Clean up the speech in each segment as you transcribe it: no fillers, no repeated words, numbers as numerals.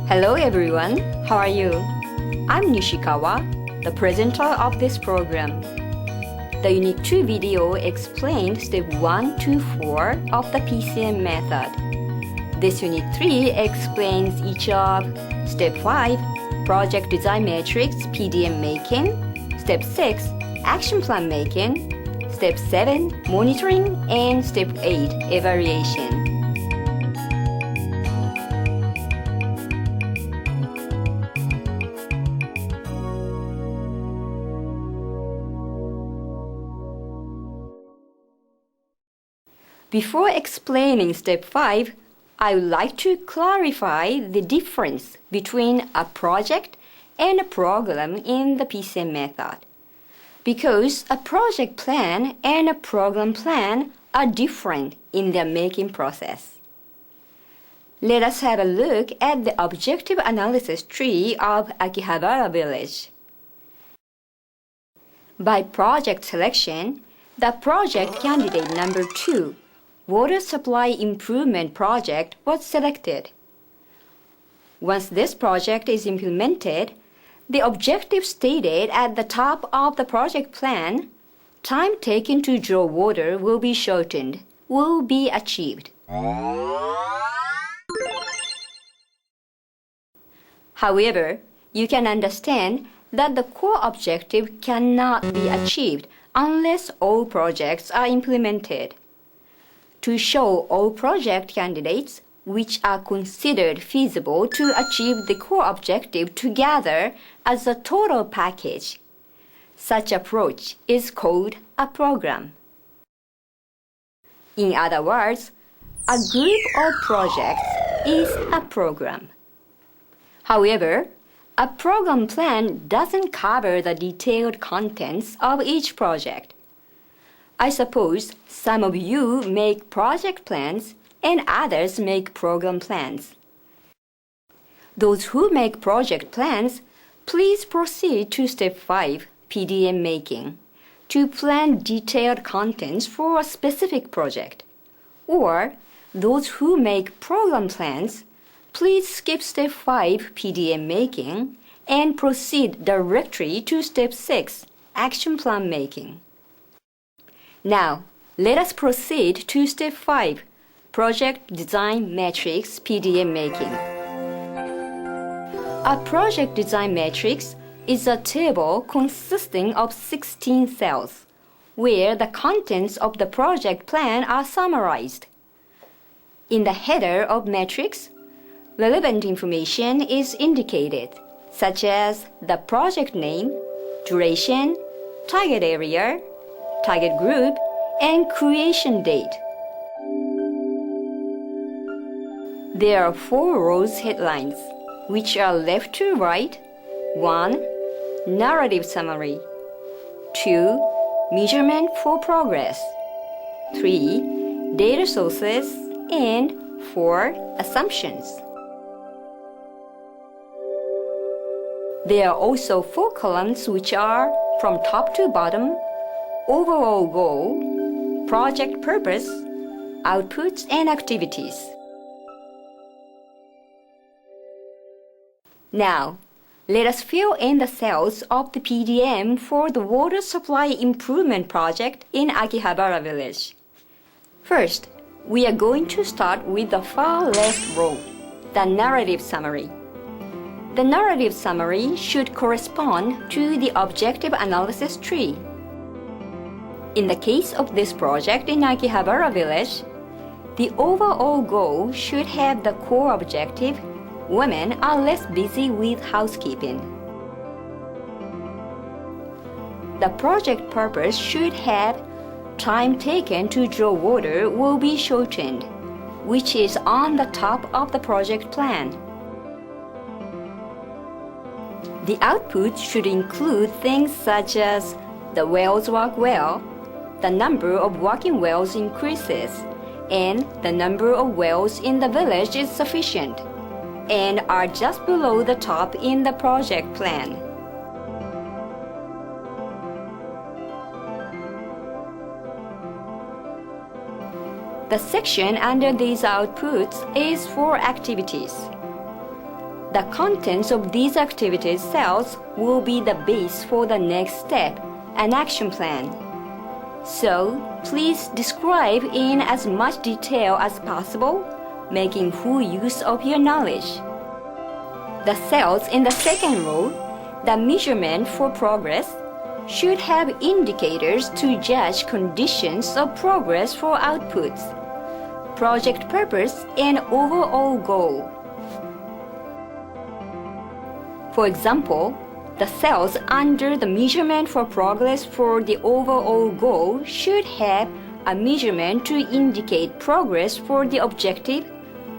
Hello everyone, how are you? I'm Nishikawa, the presenter of this program. The Unit 2 video explained Step 1 to 4 of the PCM method. This Unit 3 explains each of Step 5, Project Design Matrix PDM making, Step 6, Action Plan making, Step 7, Monitoring, and Step 8, Evaluation. Before explaining Step 5, I would like to clarify the difference between a project and a program in the PCM method. Because a project plan and a program plan are different in their making process. Let us have a look at the objective analysis tree of Akihabara village. By project selection, the project candidate number 2, Water Supply Improvement Project, was selected. Once this project is implemented, the objective stated at the top of the project plan, time taken to draw water will be shortened, will be achieved. However, you can understand that the core objective cannot be achieved unless all projects are implemented. To show all project candidates which are considered feasible to achieve the core objective together as a total package. Such approach is called a program. In other words, a group of projects is a program. However, a program plan doesn't cover the detailed contents of each project. I suppose some of you make project plans and others make program plans. Those who make project plans, please proceed to Step 5, PDM making, to plan detailed contents for a specific project. Or, those who make program plans, please skip Step 5, PDM making, and proceed directly to Step 6, Action Plan making. Now, let us proceed to Step 5, Project Design Matrix PDM making. A project design matrix is a table consisting of 16 cells, where the contents of the project plan are summarized. In the header of matrix, relevant information is indicated, such as the project name, duration, target area, target group, and creation date. There are 4 rows headlines, which are left to right. 1. Narrative summary. 2. Measurement for progress. 3. Data sources. And 4. Assumptions. There are also 4 columns which are, from top to bottom, overall goal, project purpose, outputs, and activities. Now, let us fill in the cells of the PDM for the water supply improvement project in Akihabara village. First, we are going to start with the far left row, the narrative summary. The narrative summary should correspond to the objective analysis tree. In the case of this project in Akihabara village, the overall goal should have the core objective: women are less busy with housekeeping. The project purpose should have time taken to draw water will be shortened, which is on the top of the project plan. The output should include things such as the wells work well, the number of working wells increases, and the number of wells in the village is sufficient, and are just below the top in the project plan. The section under these outputs is for activities. The contents of these activities cells will be the base for the next step, an action plan. So, please describe in as much detail as possible, making full use of your knowledge. The cells in the second row, the measurement for progress, should have indicators to judge conditions of progress for outputs, project purpose, and overall goal. For example, the cells under the measurement for progress for the overall goal should have a measurement to indicate progress for the objective.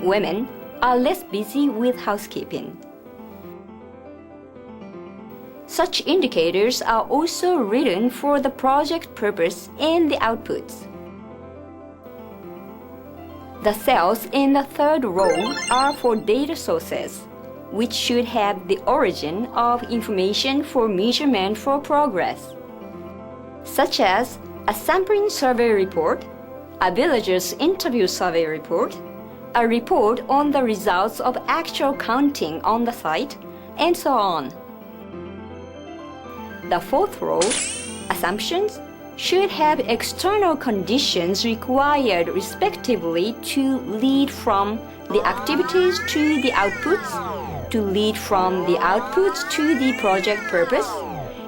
Women are less busy with housekeeping. Such indicators are also written for the project purpose and the outputs. The cells in the third row are for data sources, which should have the origin of information for measurement for progress, such as a sampling survey report, a villager's interview survey report, a report on the results of actual counting on the site, and so on. The fourth row, assumptions, should have external conditions required respectively to lead from the activities to the outputs, to lead from the outputs to the project purpose,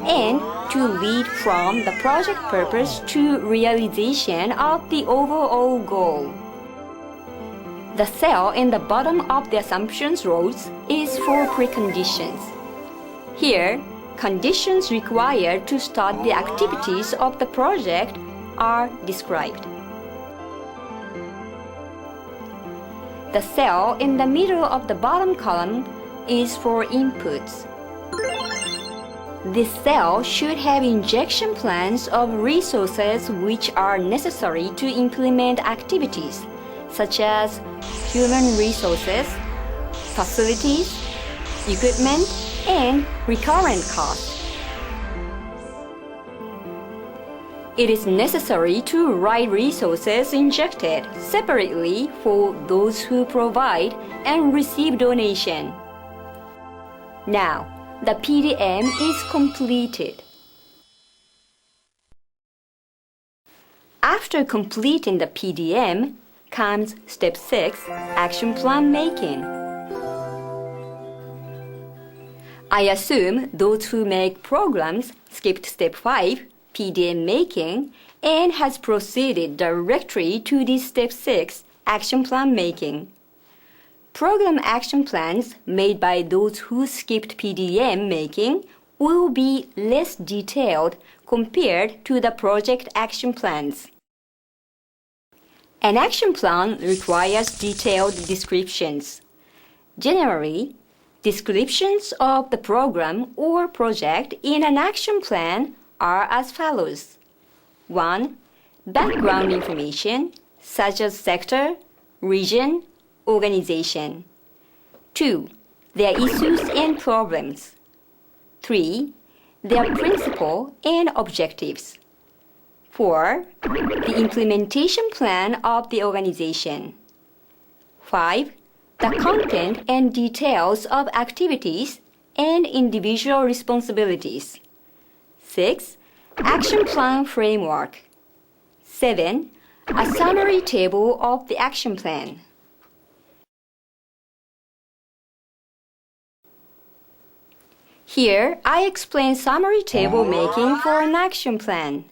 and to lead from the project purpose to realization of the overall goal. The cell in the bottom of the assumptions rows is for preconditions. Here, conditions required to start the activities of the project are described. The cell in the middle of the bottom column is for inputs. This cell should have injection plans of resources which are necessary to implement activities such as human resources, facilities, equipment, and recurrent costs. It is necessary to write resources injected separately for those who provide and receive donation. Now, the PDM is completed. After completing the PDM comes Step 6, Action Plan Making. I assume those who make programs skipped Step 5, PDM making, and has proceeded directly to the Step 6, Action Plan Making. Program action plans made by those who skipped PDM making will be less detailed compared to the project action plans. An action plan requires detailed descriptions. Generally, descriptions of the program or project in an action plan are as follows. 1. Background information, such as sector, region, organization. 2. Their issues and problems. 3. Their principle and objectives. 4. The implementation plan of the organization. 5. The content and details of activities and individual responsibilities. 6. Action plan framework. 7. A summary table of the action plan. Here, I explain summary table making for an action plan.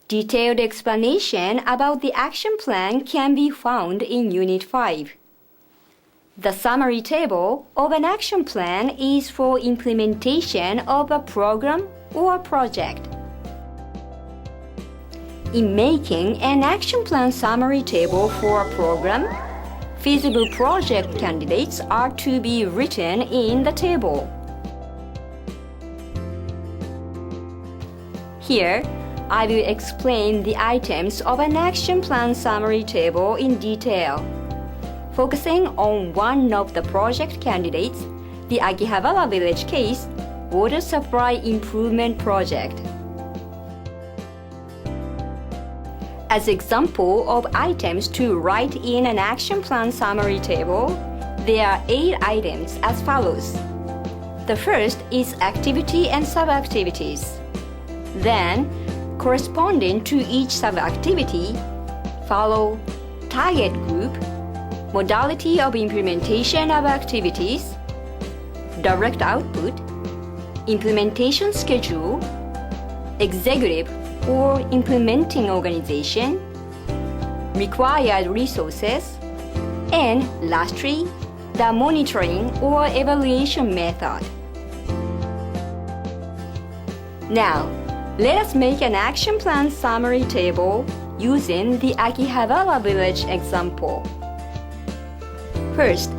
Detailed explanation about the action plan can be found in Unit 5. The summary table of an action plan is for implementation of a program or project. In making an action plan summary table for a program, feasible project candidates are to be written in the table. Here, I will explain the items of an action plan summary table in detail. Focusing on one of the project candidates, the Akihabara village case, water supply improvement project. As example of items to write in an action plan summary table, there are 8 items as follows. The first is activity and sub-activities. Then, corresponding to each sub-activity, follow target group, modality of implementation of activities, direct output, implementation schedule, executive or implementing organization, required resources, and lastly, the monitoring or evaluation method. Now, let us make an action plan summary table using the Akihabara village example. First,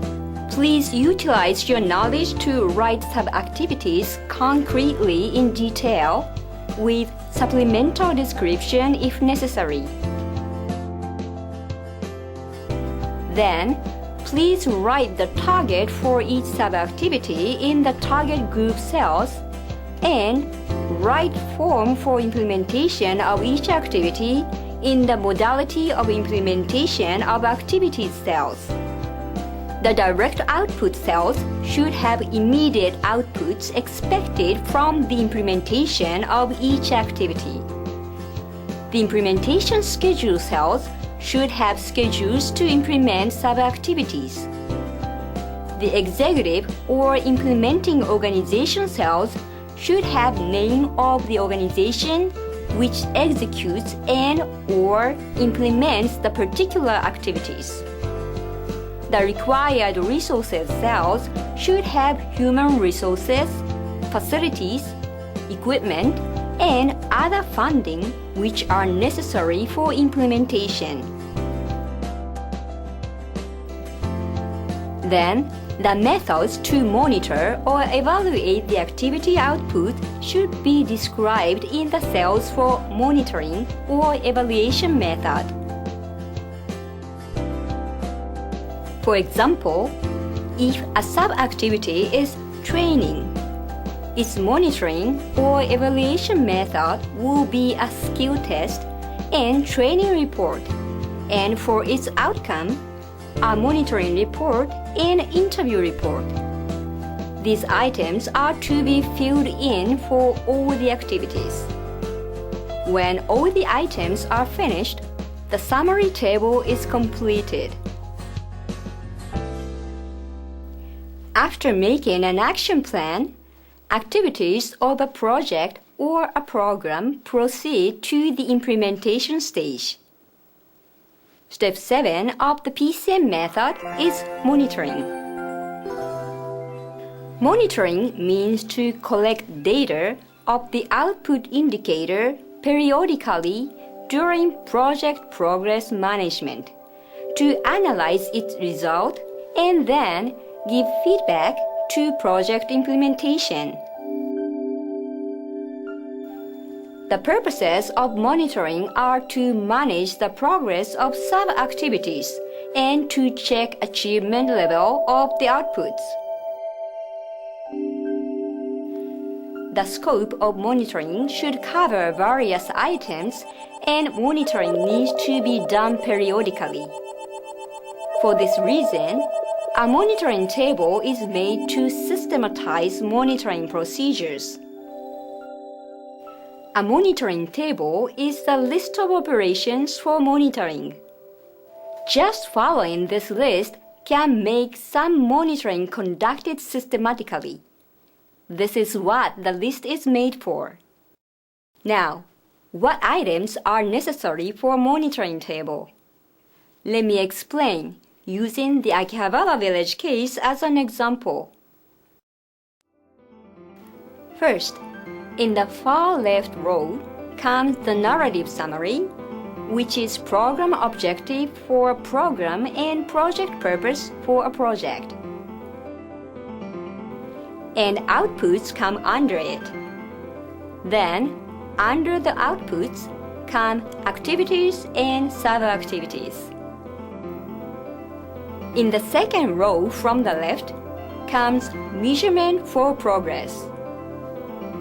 please utilize your knowledge to write sub-activities concretely in detail with supplemental description if necessary. Then, please write the target for each sub-activity in the target group cells and write form for implementation of each activity in the modality of implementation of activities cells. The direct output cells should have immediate outputs expected from the implementation of each activity. The implementation schedule cells should have schedules to implement sub-activities. The executive or implementing organization cells should have name of the organization which executes and/or implements the particular activities. The required resources cells should have human resources, facilities, equipment, and other funding which are necessary for implementation. Then, the methods to monitor or evaluate the activity output should be described in the cells for monitoring or evaluation method. For example, if a sub-activity is training, its monitoring or evaluation method will be a skill test and training report, and for its outcome, a monitoring report and interview report. These items are to be filled in for all the activities. When all the items are finished, the summary table is completed. After making an action plan, activities of a project or a program proceed to the implementation stage. Step 7 of the PCM method is monitoring. Monitoring means to collect data of the output indicator periodically during project progress management to analyze its result and then give feedback to project implementation. The purposes of monitoring are to manage the progress of sub-activities and to check achievement level of the outputs. The scope of monitoring should cover various items and monitoring needs to be done periodically. For this reason, a monitoring table is made to systematize monitoring procedures. A monitoring table is the list of operations for monitoring. Just following this list can make some monitoring conducted systematically. This is what the list is made for. Now, what items are necessary for a monitoring table? Let me explain using the Akihabara village case as an example. First, in the far left row comes the narrative summary, which is program objective for a program and project purpose for a project. And outputs come under it. Then, under the outputs come activities and sub-activities. In the second row from the left comes measurement for progress.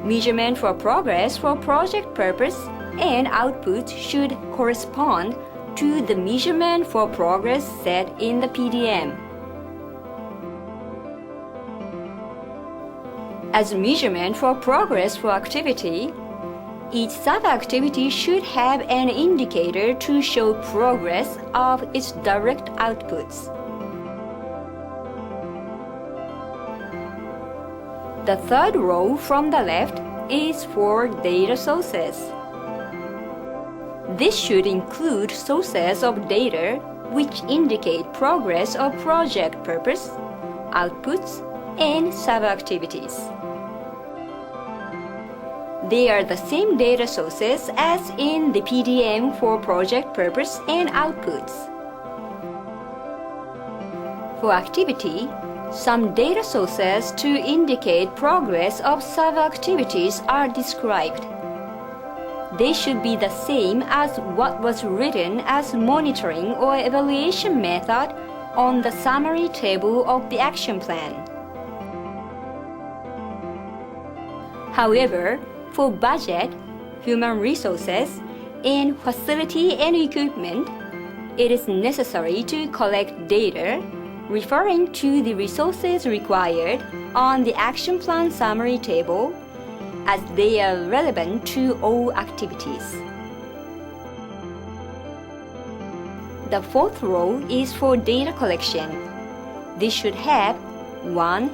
Measurement for progress for project purpose and outputs should correspond to the measurement for progress set in the PDM. As measurement for progress for activity, each sub-activity should have an indicator to show progress of its direct outputs. The third row from the left is for data sources. This should include sources of data which indicate progress of project purpose, outputs, and sub-activities. They are the same data sources as in the PDM for project purpose and outputs. For activity, some data sources to indicate progress of sub-activities are described. They should be the same as what was written as monitoring or evaluation method on the summary table of the action plan. However, for budget, human resources, and facility and equipment, it is necessary to collect data referring to the resources required on the action plan summary table as they are relevant to all activities. The fourth row is for data collection. This should have 1.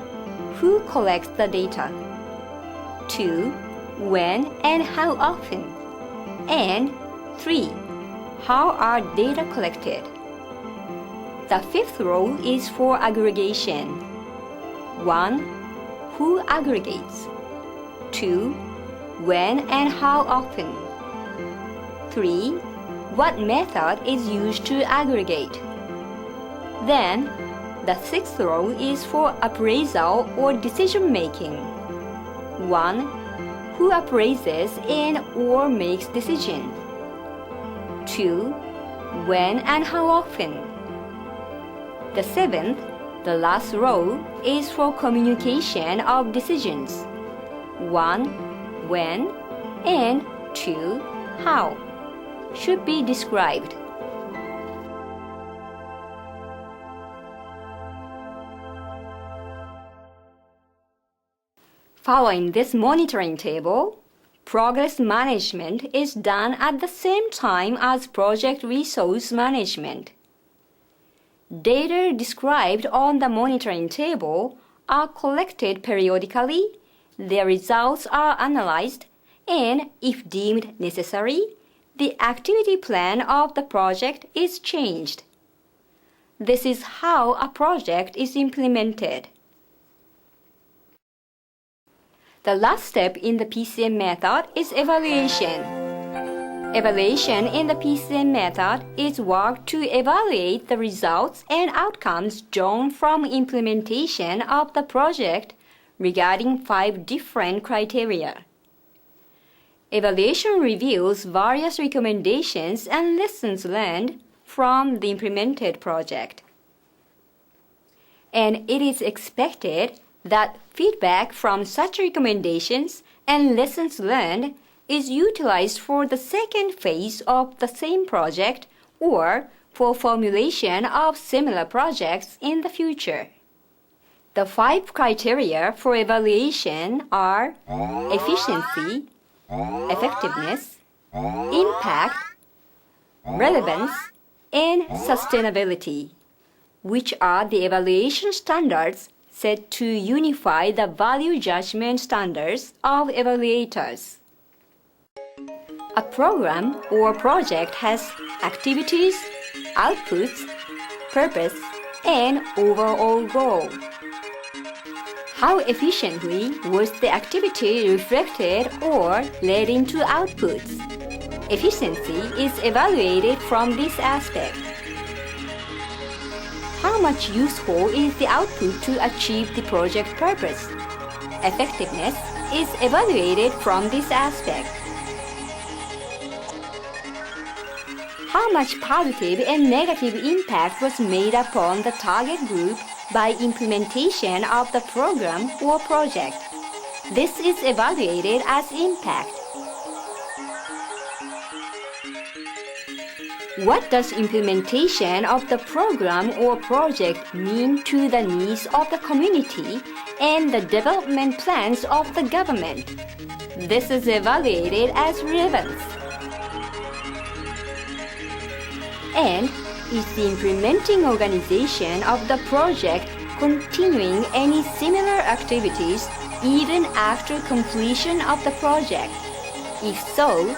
Who collects the data? 2. When and how often? And 3. How are data collected? The fifth row is for aggregation. 1. Who aggregates? 2. When and how often? 3. What method is used to aggregate? Then, the sixth row is for appraisal or decision making. 1. Who appraises and or makes decisions? 2. When and how often? The seventh, the last row, is for communication of decisions. 1. When and 2. How should be described. Following this monitoring table, progress management is done at the same time as project resource management. Data described on the monitoring table are collected periodically, their results are analyzed, and if deemed necessary, the activity plan of the project is changed. This is how a project is implemented. The last step in the PCM method is evaluation. Evaluation in the PCM method is work to evaluate the results and outcomes drawn from implementation of the project regarding 5 different criteria. Evaluation reveals various recommendations and lessons learned from the implemented project. And it is expected that feedback from such recommendations and lessons learned is utilized for the second phase of the same project or for formulation of similar projects in the future. The 5 criteria for evaluation are efficiency, effectiveness, impact, relevance, and sustainability, which are the evaluation standards set to unify the value judgment standards of evaluators. A program or project has activities, outputs, purpose, and overall goal. How efficiently was the activity reflected or led into outputs? Efficiency is evaluated from this aspect. How much useful is the output to achieve the project purpose? Effectiveness is evaluated from this aspect. How much positive and negative impact was made upon the target group by implementation of the program or project? This is evaluated as impact. What does implementation of the program or project mean to the needs of the community and the development plans of the government. This is evaluated as relevance. And is the implementing organization of the project continuing any similar activities even after completion of the project? If so,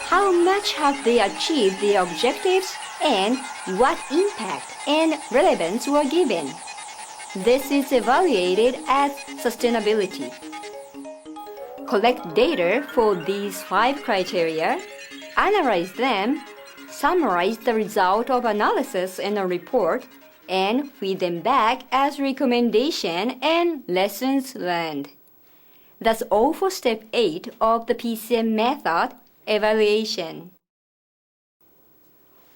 how much have they achieved their objectives and what impact and relevance were given? This is evaluated as sustainability. Collect data for these 5 criteria, analyze them, summarize the result of analysis in a report, and feed them back as recommendation and lessons learned. That's all for Step 8 of the PCM method, evaluation.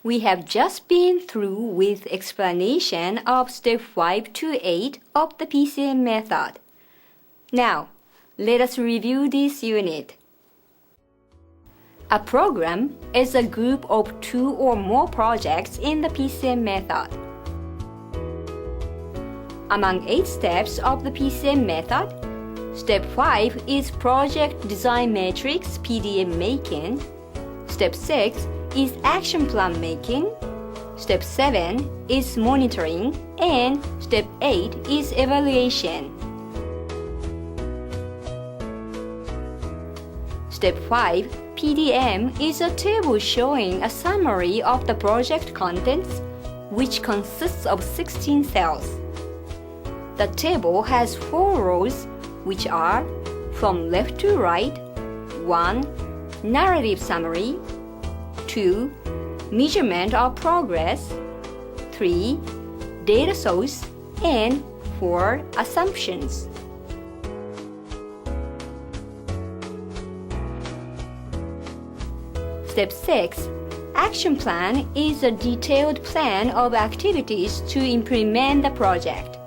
We have just been through with explanation of Step 5 to 8 of the PCM method. Now, let us review this unit. A program is a group of 2 or more projects in the PCM method. Among 8 steps of the PCM method, Step 5 is Project Design Matrix PDM making. Step 6 is Action Plan making. Step 7 is Monitoring. And Step 8 is Evaluation. Step 5, PDM, is a table showing a summary of the project contents, which consists of 16 cells. The table has 4 rows, which are, from left to right, 1. Narrative summary, 2. Measurement of progress, 3. Data source, and 4. Assumptions. Step 6. Action plan is a detailed plan of activities to implement the project,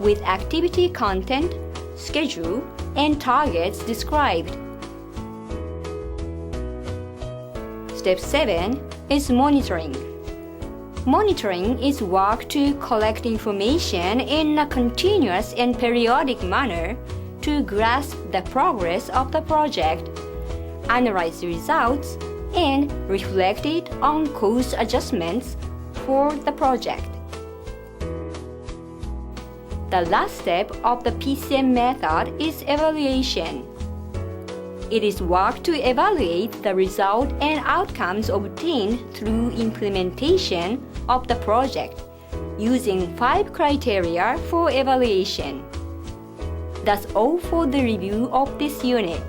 with activity content, schedule, and targets described. Step 7 is monitoring. Monitoring is work to collect information in a continuous and periodic manner to grasp the progress of the project, analyze the results, and reflect it on course adjustments for the project. The last step of the PCM method is evaluation. It is work to evaluate the result and outcomes obtained through implementation of the project using 5 criteria for evaluation. That's all for the review of this unit.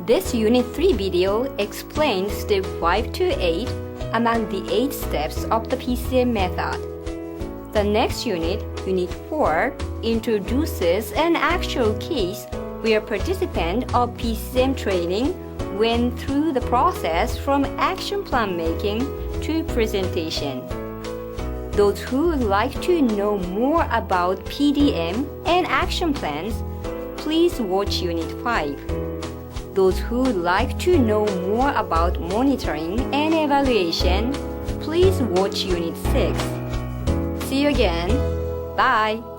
This Unit 3 video explains Step 5 to 8 among the 8 steps of the PCM method. The next unit, Unit 4, introduces an actual case where participants of PCM training went through the process from action plan making to presentation. Those who would like to know more about PDM and action plans, please watch Unit 5. Those who would like to know more about monitoring and evaluation, please watch Unit 6. See you again. Bye.